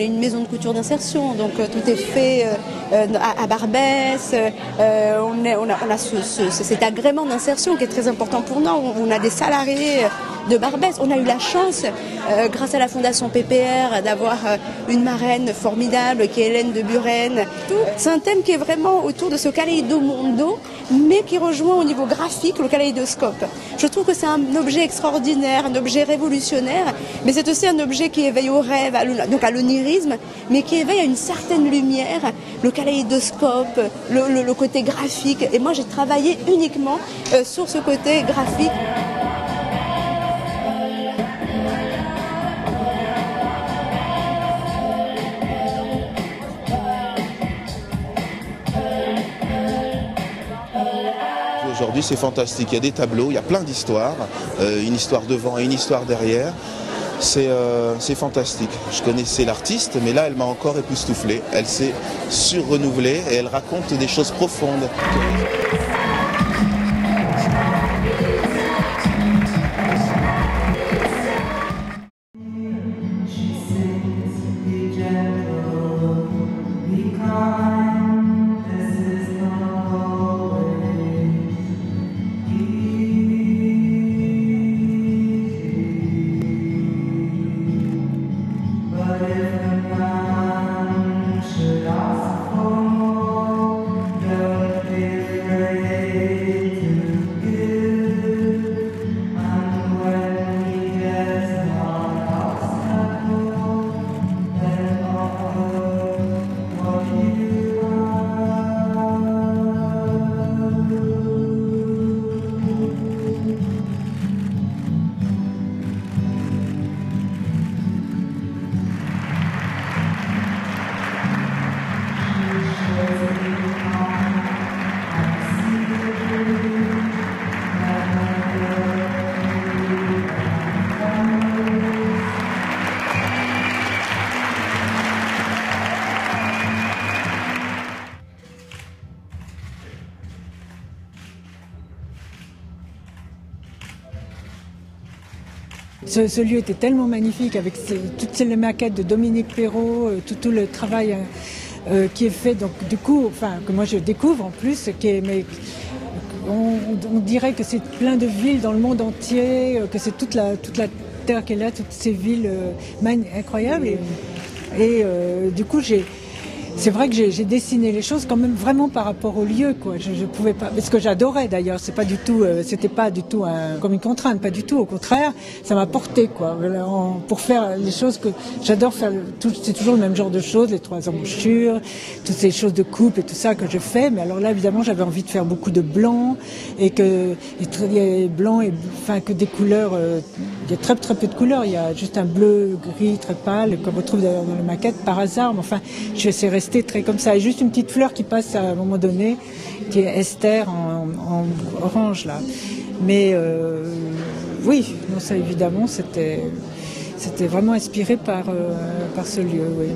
est une maison de couture d'insertion, donc tout est fait à Barbès. On a cet agrément d'insertion qui est très important pour nous. On a des salariés de Barbès. On a eu la chance, grâce à la Fondation PPR, d'avoir une marraine formidable qui est Hélène de Buren. C'est un thème qui est vraiment autour de ce kaléido-mondo, mais qui rejoint au niveau graphique le kaléidoscope. Je trouve que c'est un objet extraordinaire, un objet révolutionnaire, mais c'est aussi un objet qui éveille au rêve, donc à l'onirisme, mais qui éveille à une certaine lumière, le kaléidoscope, le côté graphique. Et moi, j'ai travaillé uniquement sur ce côté graphique. Aujourd'hui, c'est fantastique. Il y a des tableaux, il y a plein d'histoires, une histoire devant et une histoire derrière. C'est fantastique. Je connaissais l'artiste, mais là, elle m'a encore époustouflé. Elle s'est surrenouvelée et elle raconte des choses profondes. Ce lieu était tellement magnifique avec toutes les maquettes de Dominique Perrault, tout le travail qui est fait, donc du coup, enfin que moi je découvre en plus, mais on dirait que c'est plein de villes dans le monde entier, que c'est toute la terre qui est là, toutes ces villes incroyables et du coup c'est vrai que j'ai dessiné les choses quand même vraiment par rapport au lieu, quoi. Je pouvais pas, parce que j'adorais d'ailleurs. C'est pas du tout, c'était pas du tout comme une contrainte, pas du tout. Au contraire, ça m'a porté, quoi. Pour faire les choses que j'adore faire. C'est toujours le même genre de choses, les 3 embouchures, toutes ces choses de coupe et tout ça que je fais. Mais alors là, évidemment, j'avais envie de faire beaucoup de blanc et que blanc et enfin que des couleurs. Il y a très peu de couleurs. Il y a juste un bleu, gris très pâle, comme on trouve d'ailleurs dans les maquettes par hasard. Mais enfin, je vais rester très comme ça. Et juste une petite fleur qui passe à un moment donné, qui est Esther en orange là. Mais oui, non, ça évidemment, c'était vraiment inspiré par ce lieu. Oui.